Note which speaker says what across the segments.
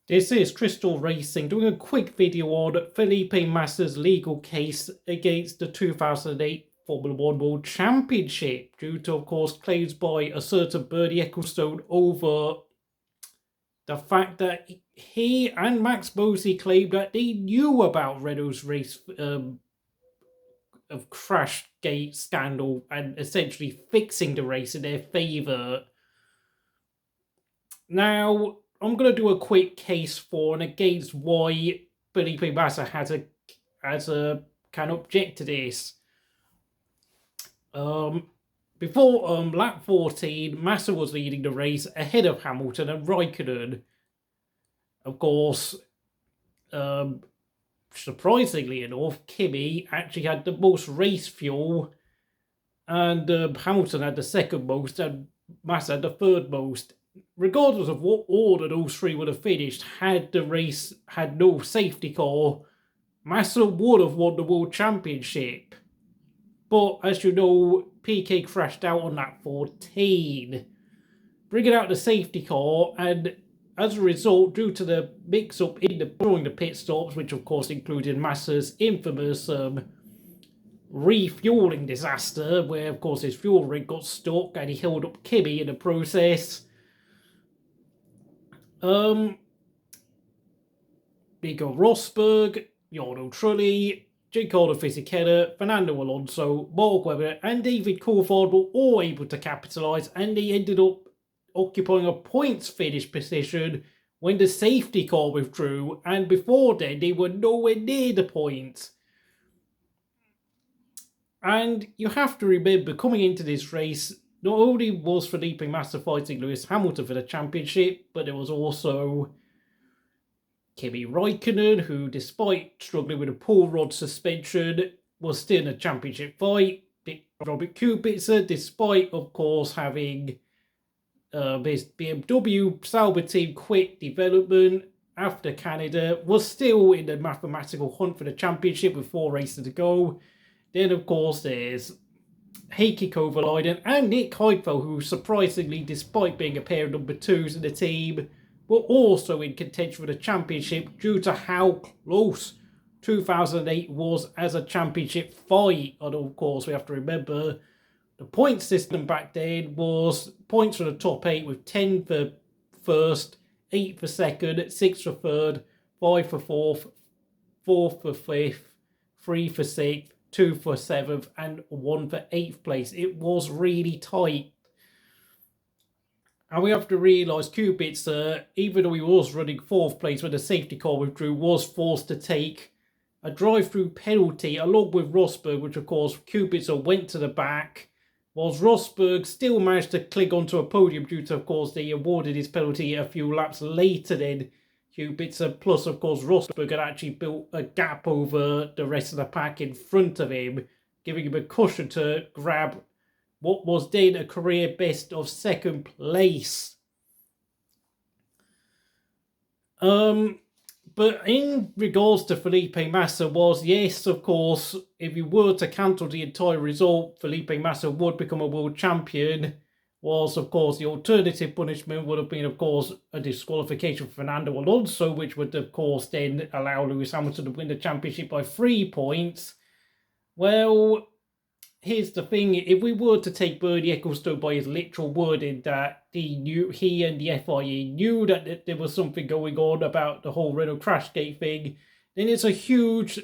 Speaker 1: This is Crystal Racing doing a quick video on Felipe Massa's legal case against the 2008 Formula One World Championship due to, of course, claims by a certain Bernie Ecclestone over the fact that he and Max Mosley claimed that they knew about Renault's race of Crashgate scandal and essentially fixing the race in their favour. Now, I'm going to do a quick case for and against why Felipe Massa can object to this. Before lap 14, Massa was leading the race ahead of Hamilton and Raikkonen. Of course, surprisingly enough, Kimi actually had the most race fuel, and Hamilton had the second most, and Massa had the third most. Regardless of what order those three would have finished, had the race had no safety car, Massa would have won the World Championship. But as you know, PK crashed out on lap 14, bringing out the safety car, and as a result, due to the mix-up during the pit stops, which of course included Massa's infamous refueling disaster, where of course his fuel rig got stuck and he held up Kimi in the process. Nico Rosberg, Jarno Trulli, Giancarlo Fisichella, Fernando Alonso, Mark Webber, and David Coulthard were all able to capitalise, and they ended up occupying a points finish position when the safety car withdrew, and before then they were nowhere near the points. And you have to remember, coming into this race, not only was Felipe Massa fighting Lewis Hamilton for the championship, but there was also Kimi Raikkonen, who, despite struggling with a pull rod suspension, was still in a championship fight. Robert Kubica, despite, of course, having his BMW Sauber team quit development after Canada, was still in the mathematical hunt for the championship with 4 races to go. Then, of course, there's Heikki Kovalainen and Nick Heidfeld, who surprisingly, despite being a pair of number 2s in the team, were also in contention for the championship due to how close 2008 was as a championship fight. And of course, we have to remember the point system back then was points for the top 8 with 10 for first, 8 for second, 6 for third, 5 for fourth, 4 for fifth, 3 for sixth, 2 for 7th, and 1 for 8th place. It was really tight. And we have to realise Kubica, even though he was running 4th place when the safety car withdrew, was forced to take a drive-through penalty along with Rosberg, which of course Kubica went to the back, whilst Rosberg still managed to cling onto a podium due to, of course, they awarded his penalty a few laps later than Kubica. Plus, of course, Rosberg had actually built a gap over the rest of the pack in front of him, giving him a cushion to grab what was then a career best of 2nd place. But in regards to Felipe Massa was, yes, of course, if you were to cancel the entire result, Felipe Massa would become a world champion. Was, of course, the alternative punishment would have been, of course, a disqualification for Fernando Alonso, which would, of course, then allow Lewis Hamilton to win the championship by 3 points. Well, here's the thing. If we were to take Bernie Ecclestone by his literal word in that he and the FIA knew that there was something going on about the whole Renault Crashgate thing, then it's a huge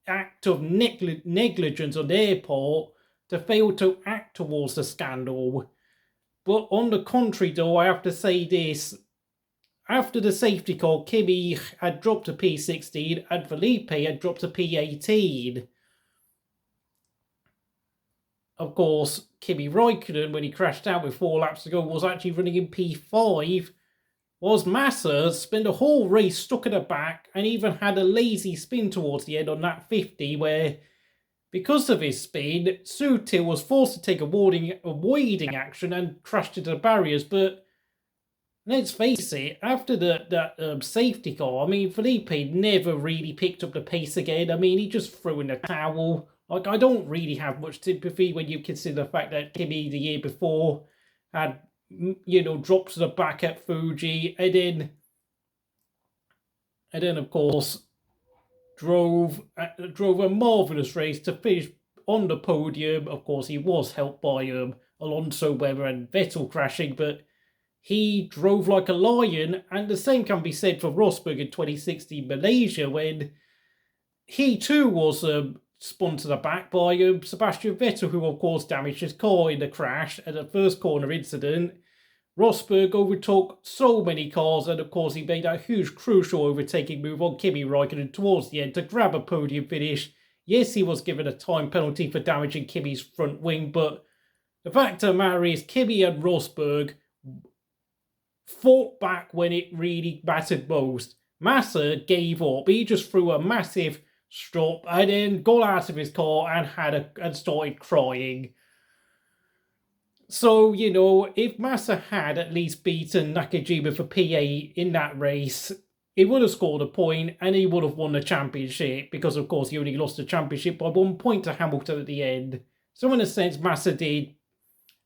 Speaker 1: act of negligence on their part to fail to act towards the scandal. But on the contrary, though, I have to say this. After the safety car, Kimi had dropped to P16 and Felipe had dropped to P18. Of course, Kimi Raikkonen, when he crashed out with 4 laps to go, was actually running in P5, whilst Massa spent the whole race stuck at the back and even had a lazy spin towards the end on lap 50, where, because of his spin, Sutil was forced to take a avoiding action and crashed into the barriers. But let's face it, after that safety car, I mean, Felipe never really picked up the pace again. I mean, he just threw in the towel. Like, I don't really have much sympathy when you consider the fact that Kimi the year before had, dropped to the back at Fuji, and then and then of course drove a marvelous race to finish on the podium. Of course, he was helped by Alonso, Webber, and Vettel crashing, but he drove like a lion. And the same can be said for Rosberg in 2016 Malaysia, when he too was spun to the back by Sebastian Vettel, who of course damaged his car in the crash at the first corner incident. Rosberg overtook so many cars, and of course he made a huge crucial overtaking move on Kimi Raikkonen towards the end to grab a podium finish. Yes, he was given a time penalty for damaging Kimi's front wing, but the fact of the matter is Kimi and Rosberg fought back when it really mattered most. Massa gave up. He just threw a massive stop and then got out of his car and started crying. So, you know, if Massa had at least beaten Nakajima for PA in that race, he would have scored a point and he would have won the championship, because, of course, he only lost the championship by 1 point to Hamilton at the end. So, in a sense, Massa did.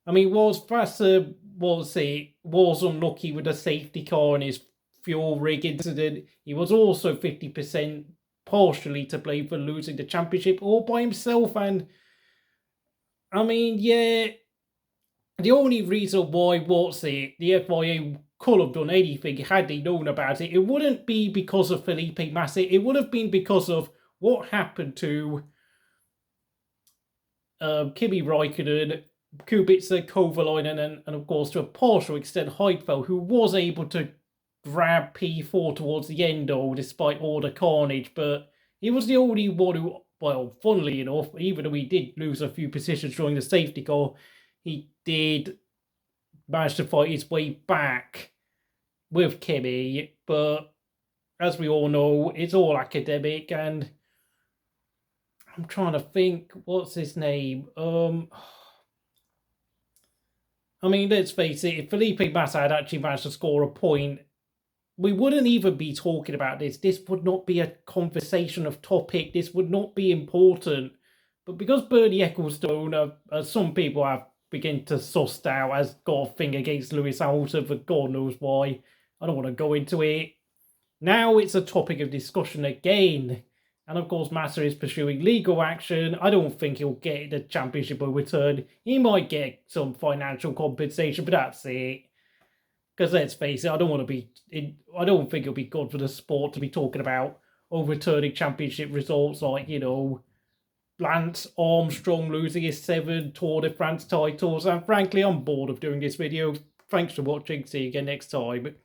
Speaker 1: I mean, Massa was unlucky with the safety car and his fuel rig incident. He was also 50% partially to blame for losing the championship all by himself. And, I mean, yeah, the only reason why the FIA could have done anything had they known about it, it wouldn't be because of Felipe Massa. It would have been because of what happened to Kimi Raikkonen, Kubica, Kovalainen, and of course to a partial extent Heidfeld, who was able to grab P4 towards the end, despite all the carnage. But he was the only one who, well, funnily enough, even though he did lose a few positions during the safety car, he did manage to fight his way back with Kimi. But as we all know, it's all academic, and I'm trying to think, what's his name? I mean, let's face it, if Felipe Massa had actually managed to score a point, we wouldn't even be talking about this. This would not be a conversation of topic. This would not be important. But because Bernie Ecclestone, as some people have begun to suss out, has got a thing against Lewis Hamilton for God knows why, I don't want to go into it. Now it's a topic of discussion again. And of course, Massa is pursuing legal action. I don't think he'll get the championship overturned. He might get some financial compensation, but that's it. Because let's face it, I don't think it'll be good for the sport to be talking about overturning championship results like, you know, Lance Armstrong losing his 7 Tour de France titles. And frankly, I'm bored of doing this video. Thanks for watching. See you again next time.